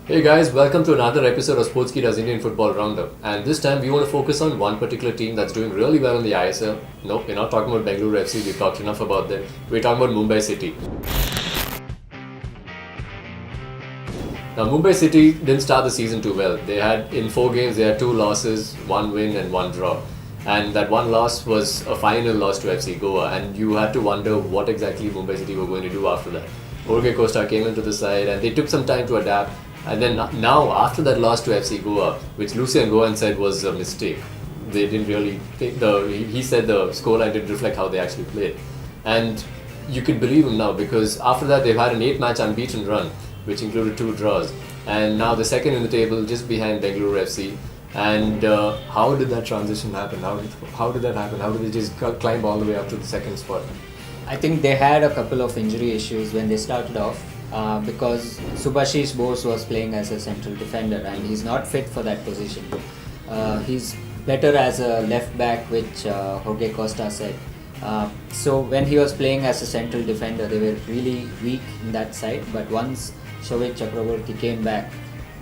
Hey guys, welcome to another episode of Sportskeeda's Indian Football Roundup. And this time we want to focus on one particular team that's doing really well in the ISL. Nope, we're not talking about Bengaluru FC, we've talked enough about them. We're talking about Mumbai City. Now Mumbai City didn't start the season too well. In 4 games, they had 2 losses, 1 win and 1 draw. And that one loss was a final loss to FC Goa, and you had to wonder what exactly Mumbai City were going to do after that. Jorge Costa came into the side and they took some time to adapt. And then now, after that loss to FC Goa, which Lucien Goan said was a mistake, they didn't really think he said the scoreline didn't reflect how they actually played. And you could believe him now, because after that they've had an 8-match unbeaten run, which included 2 draws. And now the second in the table, just behind Bengaluru FC. And how did that transition happen? How did that happen? How did they just climb all the way up to the second spot? I think they had a couple of injury issues when they started off. Because Subhashish Bose was playing as a central defender and he's not fit for that position. He's better as a left back, which Jorge Costa said. So when he was playing as a central defender, they were really weak in that side. But once Shovik Chakraborty came back,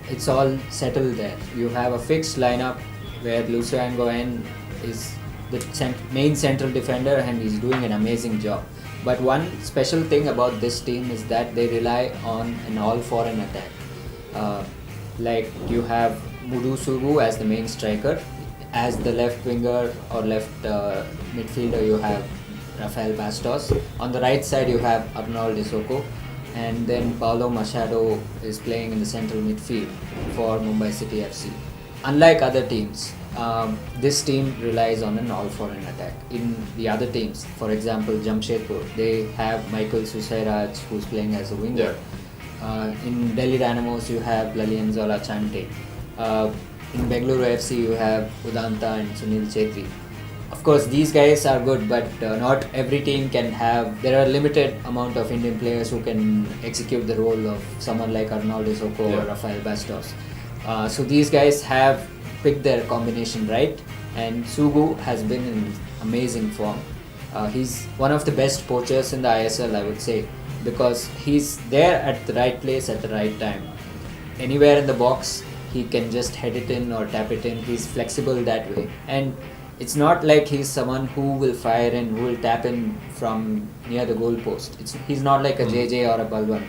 it's all settled there. You have a fixed lineup where Lucien Goen is the main central defender and he's doing an amazing job. But one special thing about this team is that they rely on an all-foreign attack. Like you have Mudu Sugu as the main striker. As the left winger or left midfielder, you have Rafael Bastos. On the right side, you have Arnold Isoko. And then Paulo Machado is playing in the central midfield for Mumbai City FC. Unlike other teams, this team relies on an all-foreign attack. In the other teams, for example, Jamshedpur, they have Michael Susairaj, who's playing as a winger. In Delhi Dynamos, you have Lalienzola Chante. In Bengaluru FC, you have Udanta and Sunil Chetri. Of course, these guys are good, but not every team can have. There are limited amount of Indian players who can execute the role of someone like Arnold Isoko or Rafael Bastos. So these guys have picked their combination right, and Sugu has been in amazing form. He's one of the best poachers in the ISL, I would say, because he's there at the right place at the right time. Anywhere in the box, he can just head it in or tap it in. He's flexible that way, and it's not like he's someone who will fire in, who will tap in from near the goal post. He's not like a JJ or a Balwan.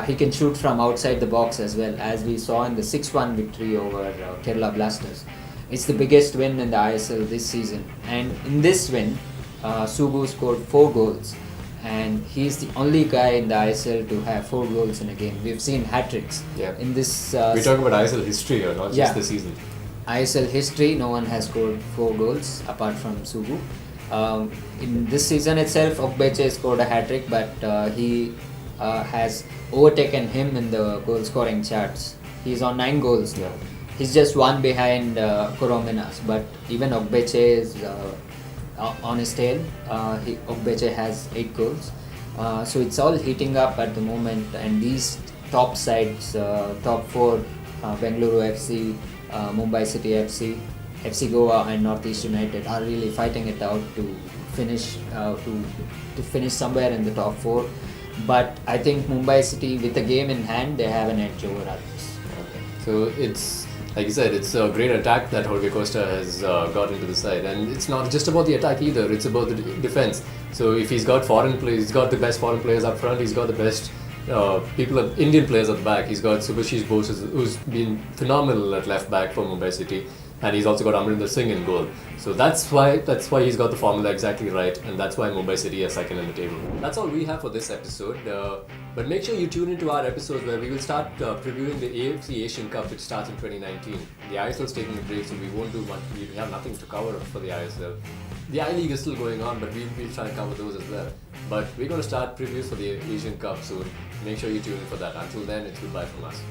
He can shoot from outside the box as well, as we saw in the 6-1 victory over Kerala Blasters. It's the biggest win in the ISL this season, and in this win, Sugu scored 4 goals, and he's the only guy in the ISL to have 4 goals in a game. We've seen hat-tricks in this. We're talking about ISL history here, not just the season. ISL history, no one has scored 4 goals apart from Sugu. In this season itself, Ogbeche scored a hat-trick, but he has overtaken him in the goal scoring charts. He's on 9 goals now. He's just 1 behind Korominas, but even Ogbeche is on his tail. Ogbeche has 8 goals. So it's all heating up at the moment, and these top sides, top 4, Bengaluru FC, Mumbai City FC, FC Goa and Northeast United are really fighting it out to finish somewhere in the top 4. But I think Mumbai City, with the game in hand, they have an edge over others. Okay. So it's, like you said, it's a great attack that Jorge Costa has got into the side, and it's not just about the attack either. It's about the defense. So if he's got foreign players, he's got the best foreign players up front. He's got the best Indian players at the back. He's got Subhashish Bose, who's been phenomenal at left back for Mumbai City, and he's also got Amrinder Singh in goal. So that's why he's got the formula exactly right, and that's why Mumbai City is second in the table. That's all we have for this episode. But make sure you tune into our episodes where we will start previewing the AFC Asian Cup, which starts in 2019. The ISL is taking a break, so we won't do much. We have nothing to cover for the ISL. The I-League is still going on, but we'll try and cover those as well. But we're going to start previews for the Asian Cup soon. Make sure you tune in for that. Until then, it's goodbye from us.